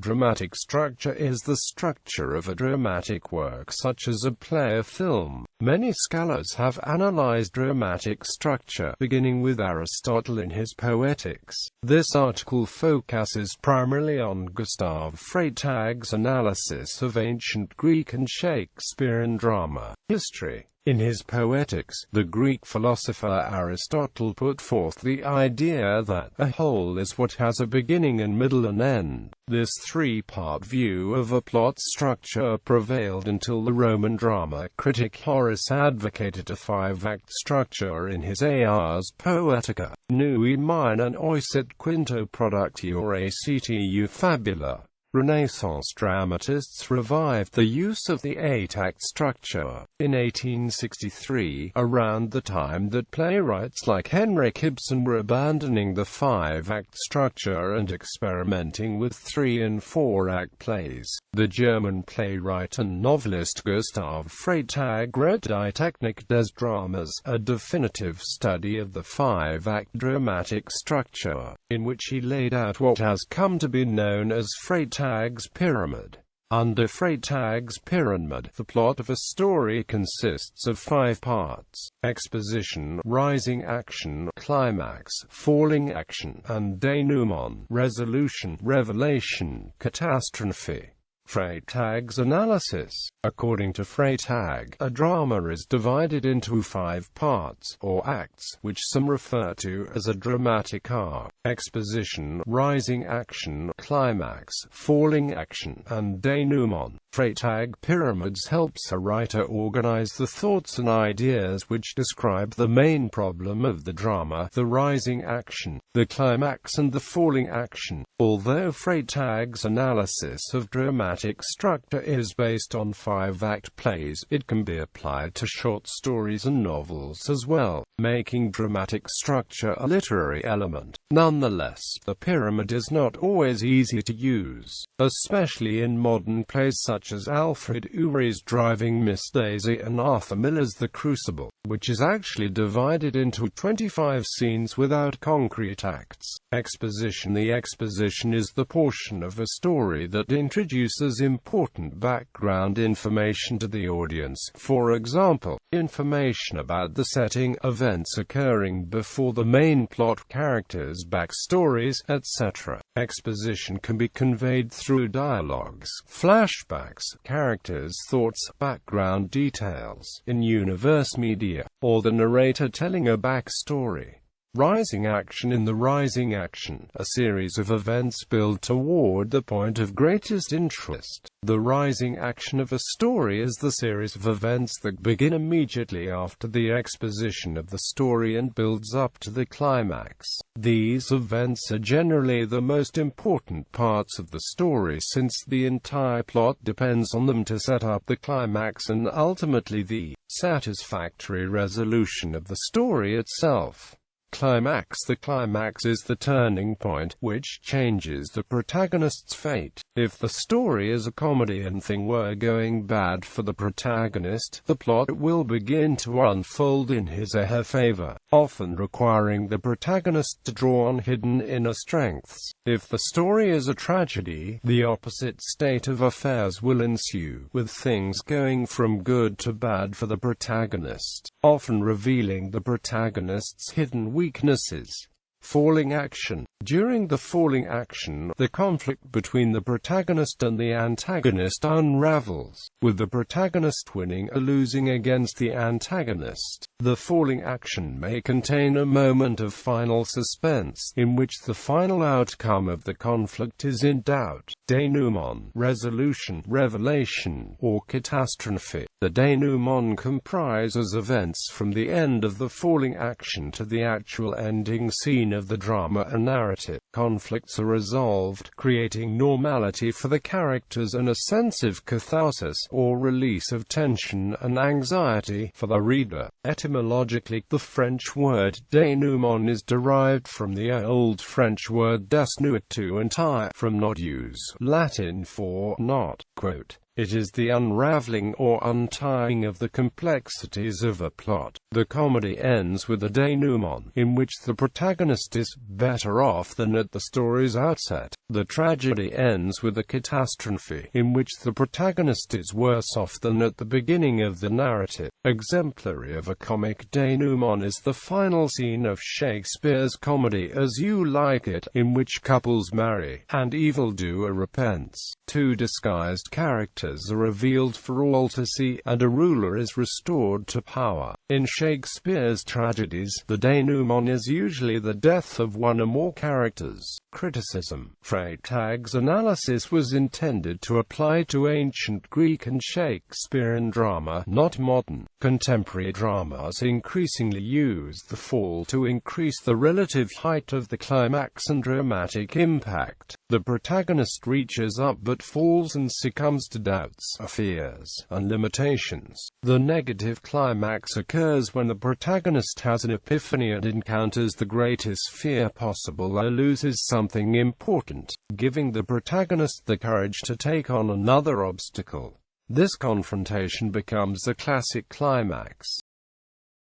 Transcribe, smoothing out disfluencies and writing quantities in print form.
Dramatic structure is the structure of a dramatic work such as a play or film. Many scholars have analyzed dramatic structure, beginning with Aristotle in his Poetics. This article focuses primarily on Gustav Freytag's analysis of ancient Greek and Shakespearean drama history. In his Poetics, the Greek philosopher Aristotle put forth the idea that a whole is what has a beginning and middle and end. This three-part view of a plot structure prevailed until the Roman drama critic Horace advocated a five-act structure in his Ars Poetica. Nui minor oisit quinto productior actu fabula. Renaissance dramatists revived the use of the eight-act structure. In 1863, around the time that playwrights like Henrik Ibsen were abandoning the five-act structure and experimenting with three- and four-act plays, the German playwright and novelist Gustav Freytag wrote Die Technik des Dramas, a definitive study of the five-act dramatic structure, in which he laid out what has come to be known as Freytag's pyramid. Under Freytag's pyramid, the plot of a story consists of five parts: exposition, rising action, climax, falling action, and denouement, resolution, revelation, catastrophe. Freytag's analysis. According to Freytag, a drama is divided into five parts, or acts, which some refer to as a dramatic arc: exposition, rising action, climax, falling action, and denouement. Freytag pyramids helps a writer organize the thoughts and ideas which describe the main problem of the drama, the rising action, the climax and the falling action. Although Freytag's analysis of dramatic structure is based on five-act plays, it can be applied to short stories and novels as well, making dramatic structure a literary element. Nonetheless, the pyramid is not always easy to use, especially in modern plays such as Alfred Ury's Driving Miss Daisy and Arthur Miller's The Crucible, which is actually divided into 25 scenes without concrete acts. Exposition. The exposition is the portion of a story that introduces important background information to the audience, for example, information about the setting, events occurring before the main plot, characters, backstories, etc. Exposition can be conveyed through dialogues, flashbacks, characters' thoughts, background details, in universe media, or the narrator telling a backstory. Rising action. In the rising action, a series of events build toward the point of greatest interest. The rising action of a story is the series of events that begin immediately after the exposition of the story and builds up to the climax. These events are generally the most important parts of the story, since the entire plot depends on them to set up the climax and ultimately the satisfactory resolution of the story itself. Climax. The climax is the turning point, which changes the protagonist's fate. If the story is a comedy and things were going bad for the protagonist, the plot will begin to unfold in his or her favor, often requiring the protagonist to draw on hidden inner strengths. If the story is a tragedy, the opposite state of affairs will ensue, with things going from good to bad for the protagonist, often revealing the protagonist's hidden weaknesses. Falling action. During the falling action, the conflict between the protagonist and the antagonist unravels, with the protagonist winning or losing against the antagonist. The falling action may contain a moment of final suspense, in which the final outcome of the conflict is in doubt. Denouement, resolution, revelation, or catastrophe. The denouement comprises events from the end of the falling action to the actual ending scene of the drama or narrative. Conflicts are resolved, creating normality for the characters and a sense of catharsis, or release of tension and anxiety, for the reader. Etymologically, the French word denouement is derived from the Old French word desnuit, to entire, from not use, Latin for not. Quote, It is the unraveling or untying of the complexities of a plot. The comedy ends with a denouement, in which the protagonist is better off than at the story's outset. The tragedy ends with a catastrophe, in which the protagonist is worse off than at the beginning of the narrative. Exemplary of a comic denouement is the final scene of Shakespeare's comedy As You Like It, in which couples marry, and evildoer repents. Two disguised characters are revealed for all to see, and a ruler is restored to power. In Shakespeare's tragedies, the denouement is usually the death of one or more characters. Criticism. Freytag's analysis was intended to apply to ancient Greek and Shakespearean drama, not modern. Contemporary dramas increasingly use the fall to increase the relative height of the climax and dramatic impact. The protagonist reaches up but falls and succumbs to doubts, fears, and limitations. The negative climax occurs when the protagonist has an epiphany and encounters the greatest fear possible or loses something important, giving the protagonist the courage to take on another obstacle. This confrontation becomes the classic climax.